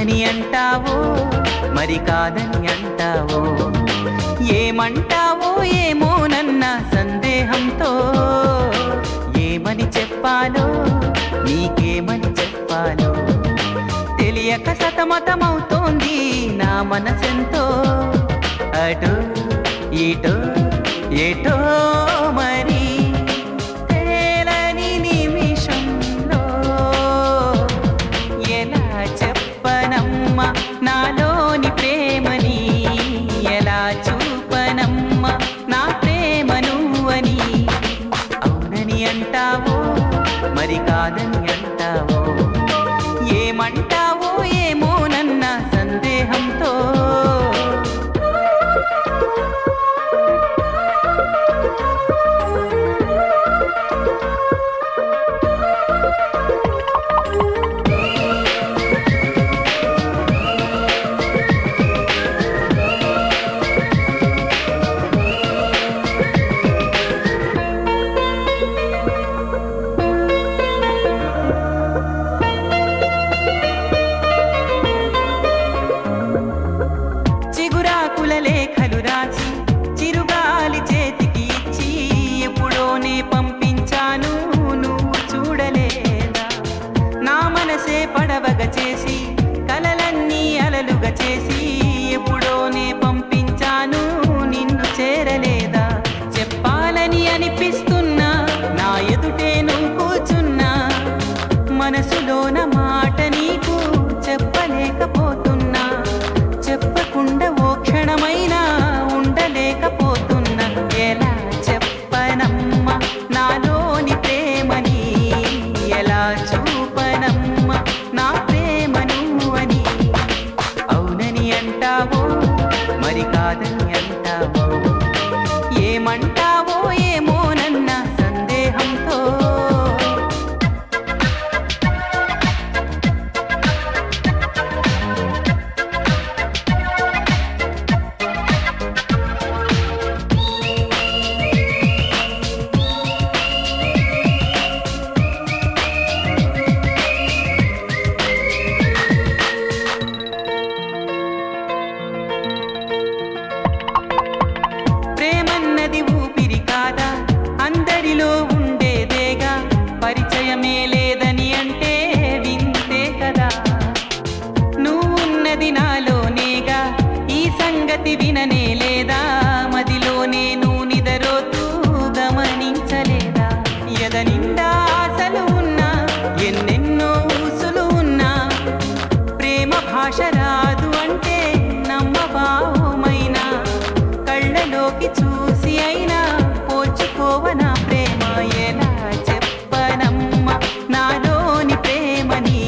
అవునని అంటావో మరి కాదని అంటావో, ఏమంటావో ఏమోనన్న సందేహంతో, ఏమని చెప్పాలో నీకేమని చెప్పాలో తెలియక సతమతమవుతోంది నా మనసెంతో. అటో ఇటో ఏటో మరి తేలని నిమిషంలో ఎలా చెప్పనమ్మ నాలోని ప్రేమని, ఎలా చూపనమ్మ నా ప్రేమను అని. అవునని అంటావో మరి కాదని అంటావో, ఏమంటావో ఏమోనన్న సందేహంతో. లేఖలు రాసి చిరుగాలి చేతికి ఇచ్చి ఎప్పుడోనే పంపించాను, నువ్వు చూడలేదా? నా మనసే పడవగా చేసి కలలన్నీ అలలుగా చేసి ఎప్పుడోనే పంపించాను, నిన్ను చేరలేదా? చెప్పాలని అనిపిస్తున్నా నా ఎదుటే నువ్వు కూర్చున్నా, మనసులోన మాట నీకు చెప్పలేకపోతున్నా, చెప్పకుండా ఓ క్షణమైనా ఉండలేకపోతున్నా. ఎలా చెప్పనమ్మ నాలోని ప్రేమని, ఎలా చూపనమ్మ నా ప్రేమను అని. అవునని అంటావో మరి కాదని అంటావో, ఏమంటావో ఏమోనన్న సందేహంతో. ప్రేమన్నది ఊపిరి కాదా, అందరిలో ఉండేదేగా, పరిచయమే లేదని అంటే వింతే కదా. నువ్వున్నది నాలోనేగా, ఈ సంగతి విననే లేదా, మదిలోనే నువ్వు నిదరోతూ గమనించలేదా? ఎదనిండా ఆశలు ఉన్నా, ఎన్నెన్నో ఊసులు ఉన్నా, ప్రేమ భాష రాదు అంటే నమ్మబావుమైనా, కళ్ళలోకి చూసి అయినా పోల్చుకోవనా ప్రేమ? ఎలా చెప్పనమ్మ నాలోని ప్రేమని,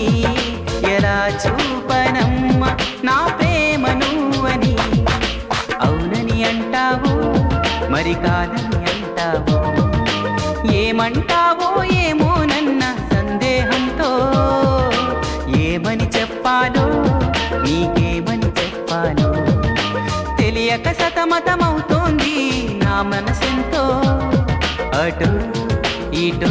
ఎలా చూపనమ్మ నా ప్రేమను అని. అవునని అంటావో మరి కాదని అంటావో, ఏమంటావో ఏమోనన్న సందేహంతో. ఏమని చెప్పాలో నీకేమని చెప్పాలో తెలియక సతమతమవుతోంది నా మనసెంతో. అటు ఇటు